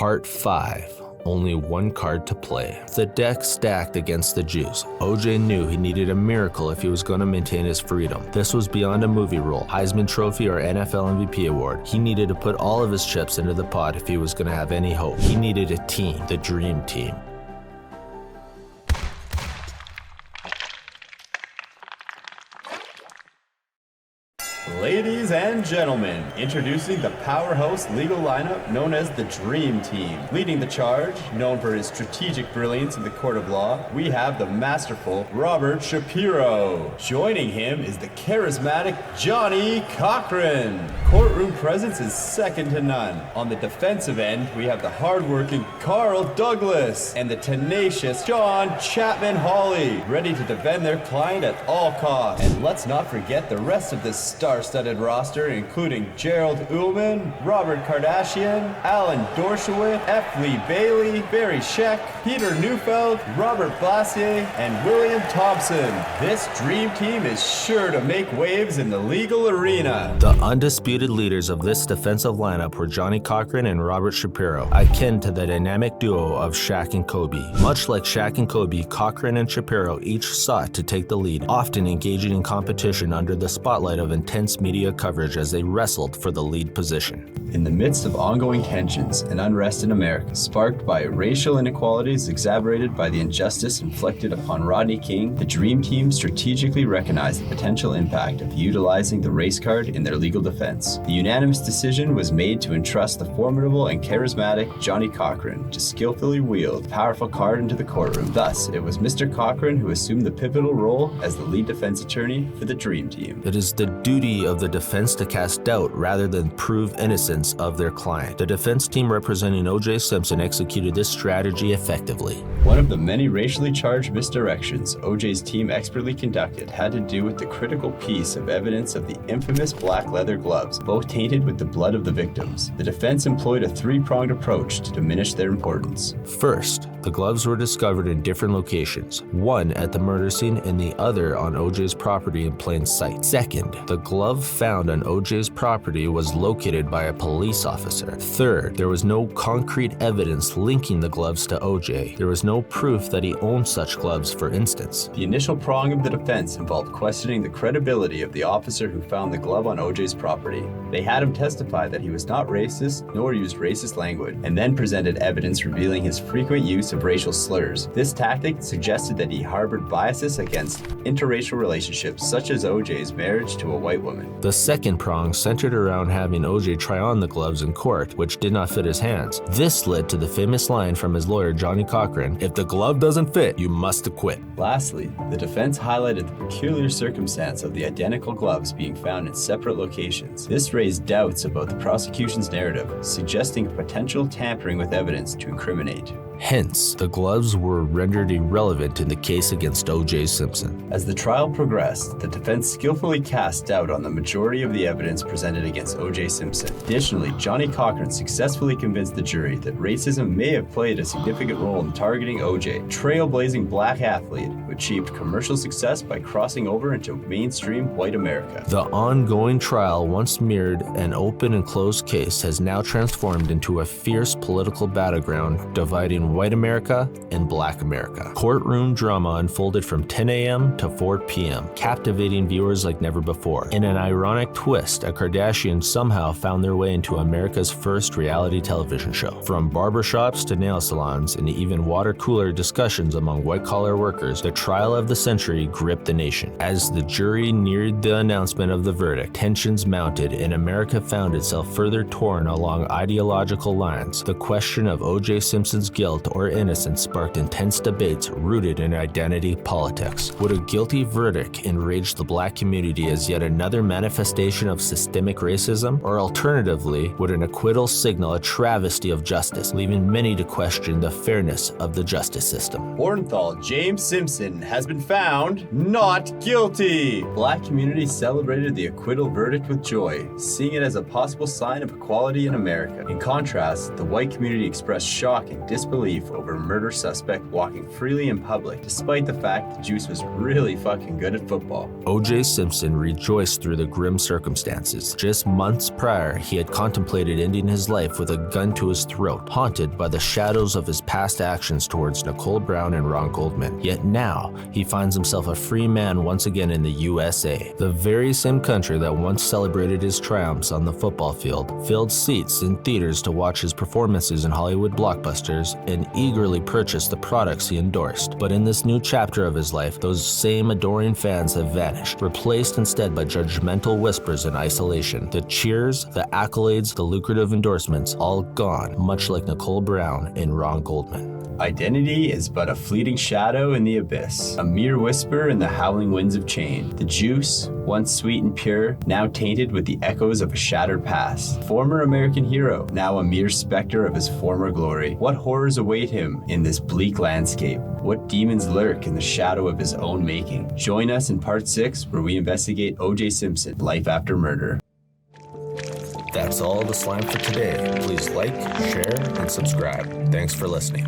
Part 5. Only one card to play. The deck stacked against the Jews. OJ knew he needed a miracle if he was going to maintain his freedom. This was beyond a movie role, Heisman Trophy or NFL MVP award. He needed to put all of his chips into the pot if he was going to have any hope. He needed a team, the dream team. Ladies and gentlemen, introducing the powerhouse legal lineup known as the Dream Team. Leading the charge, known for his strategic brilliance in the court of law, we have the masterful Robert Shapiro. Joining him is the charismatic Johnnie Cochran. Courtroom presence is second to none. On the defensive end, we have the hardworking Carl Douglas and the tenacious John Chapman Hawley, ready to defend their client at all costs. And let's not forget the rest of this star-studded roster, including Gerald Ullman, Robert Kardashian, Alan Dershowitz, F. Lee Bailey, Barry Scheck, Peter Neufeld, Robert Blassier, and William Thompson. This dream team is sure to make waves in the legal arena. The undisputed leaders of this defensive lineup were Johnnie Cochran and Robert Shapiro, akin to the dynamic duo of Shaq and Kobe. Much like Shaq and Kobe, Cochran and Shapiro each sought to take the lead, often engaging in competition under the spotlight of intense media coverage as they wrestled for the lead position. In the midst of ongoing tensions and unrest in America, sparked by racial inequalities exacerbated by the injustice inflicted upon Rodney King, the Dream Team strategically recognized the potential impact of utilizing the race card in their legal defense. The unanimous decision was made to entrust the formidable and charismatic Johnnie Cochran to skillfully wield the powerful card into the courtroom. Thus, it was Mr. Cochran who assumed the pivotal role as the lead defense attorney for the Dream Team. It is the duty of the defense to cast doubt rather than prove innocence of their client. The defense team representing O.J. Simpson executed this strategy effectively. One of the many racially charged misdirections O.J.'s team expertly conducted had to do with the critical piece of evidence of the infamous black leather gloves, both tainted with the blood of the victims. The defense employed a three-pronged approach to diminish their importance. First, the gloves were discovered in different locations, one at the murder scene and the other on O.J.'s property in plain sight. Second, the glove found on O.J.'s property was located by a police officer. Third, there was no concrete evidence linking the gloves to O.J. There was no proof that he owned such gloves, for instance. The initial prong of the defense involved questioning the credibility of the officer who found the glove on O.J.'s property. They had him testify that he was not racist nor used racist language, and then presented evidence revealing his frequent use of racial slurs. This tactic suggested that he harbored biases against interracial relationships, such as O.J.'s marriage to a white woman. The second prong centered around having O.J. try on the gloves in court, which did not fit his hands. This led to the famous line from his lawyer, Johnnie Cochran, "If the glove doesn't fit, you must acquit." Lastly, the defense highlighted the peculiar circumstance of the identical gloves being found in separate locations. This raised doubts about the prosecution's narrative, suggesting a potential tampering with evidence to incriminate. Hence, the gloves were rendered irrelevant in the case against O.J. Simpson. As the trial progressed, the defense skillfully cast doubt on the majority of the evidence presented against O.J. Simpson. Additionally, Johnnie Cochran successfully convinced the jury that racism may have played a significant role in targeting O.J., trailblazing black athlete who achieved commercial success by crossing over into mainstream white America. The ongoing trial, once mirrored an open and closed case, has now transformed into a fierce political battleground dividing white America and black America. Courtroom drama unfolded from 10 a.m. to 4 p.m., captivating viewers like never before. In an ironic twist, a Kardashian somehow found their way into America's first reality television show. From barbershops to nail salons and even water cooler discussions among white-collar workers, the trial of the century gripped the nation. As the jury neared the announcement of the verdict, tensions mounted and America found itself further torn along ideological lines. The question of O.J. Simpson's guilt or innocence sparked intense debates rooted in identity politics. Would a guilty verdict enrage the black community as yet another manifestation of systemic racism? Or alternatively, would an acquittal signal a travesty of justice, leaving many to question the fairness of the justice system? Orenthal James Simpson has been found not guilty. Black community celebrated the acquittal verdict with joy, seeing it as a possible sign of equality in America. In contrast, the white community expressed shock and disbelief disbelief over a murder suspect walking freely in public, despite the fact the Juice was really fucking good at football. O.J. Simpson rejoiced through the grim circumstances. Just months prior, he had contemplated ending his life with a gun to his throat, haunted by the shadows of his past actions towards Nicole Brown and Ron Goldman. Yet now, he finds himself a free man once again in the USA. The very same country that once celebrated his triumphs on the football field, filled seats in theaters to watch his performances in Hollywood blockbusters, and eagerly purchased the products he endorsed. But in this new chapter of his life, those same adoring fans have vanished, replaced instead by judgmental whispers and isolation. The cheers, the accolades, the lucrative endorsements, all gone, much like Nicole Brown and Ron Goldman. Identity is but a fleeting shadow in the abyss, a mere whisper in the howling winds of change. The Juice, once sweet and pure, now tainted with the echoes of a shattered past. Former American hero, now a mere specter of his former glory. What horrors await him in this bleak landscape? What demons lurk in the shadow of his own making? Join us in part 6, where we investigate O.J. Simpson, life after murder. That's all the slime for today. Please like, share, and subscribe. Thanks for listening.